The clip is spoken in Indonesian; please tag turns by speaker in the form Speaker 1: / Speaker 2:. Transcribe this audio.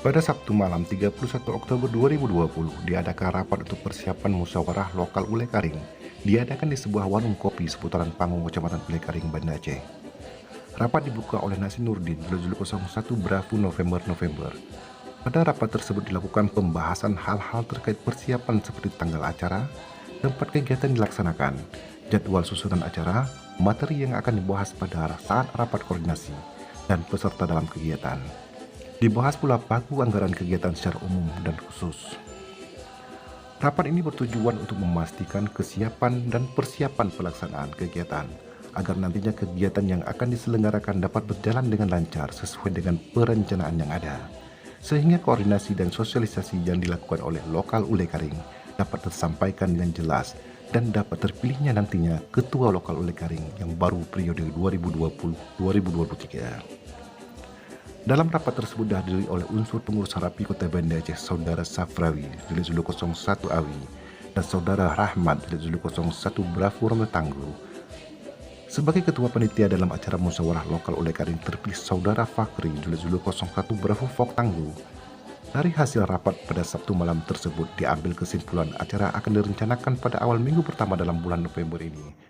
Speaker 1: Pada Sabtu malam 31 Oktober 2020 diadakan rapat untuk persiapan musyawarah lokal Ulekaring. Diadakan di sebuah warung kopi seputaran Panggung, Kecamatan Ulekaring, Banda Aceh. Rapat dibuka oleh Nasi Nurdin, Juluk 01 Bravo November. Pada rapat tersebut dilakukan pembahasan hal-hal terkait persiapan seperti tanggal acara, tempat kegiatan dilaksanakan, jadwal susunan acara, materi yang akan dibahas pada saat rapat koordinasi, dan peserta dalam kegiatan. Dibahas pula pagu anggaran kegiatan secara umum dan khusus. Rapat ini bertujuan untuk memastikan kesiapan dan persiapan pelaksanaan kegiatan, agar nantinya kegiatan yang akan diselenggarakan dapat berjalan dengan lancar sesuai dengan perencanaan yang ada, sehingga koordinasi dan sosialisasi yang dilakukan oleh lokal Ulekaring dapat tersampaikan dengan jelas dan dapat terpilihnya nantinya Ketua Lokal Ulekaring yang baru periode 2020-2023. Dalam rapat tersebut dihadiri oleh unsur pengurus Harapi Kota Banda Aceh, Saudara Safrawi, Juluk 01 Awi, dan Saudara Rahmat, Juluk 01 Bravo Rometanggu. Sebagai ketua panitia dalam acara musyawarah lokal Ulekaring terpilih Saudara Fakri, Juluk 01 Bravo Fok Tanggu. Dari hasil rapat pada Sabtu malam tersebut diambil kesimpulan acara akan direncanakan pada awal minggu pertama dalam bulan November ini,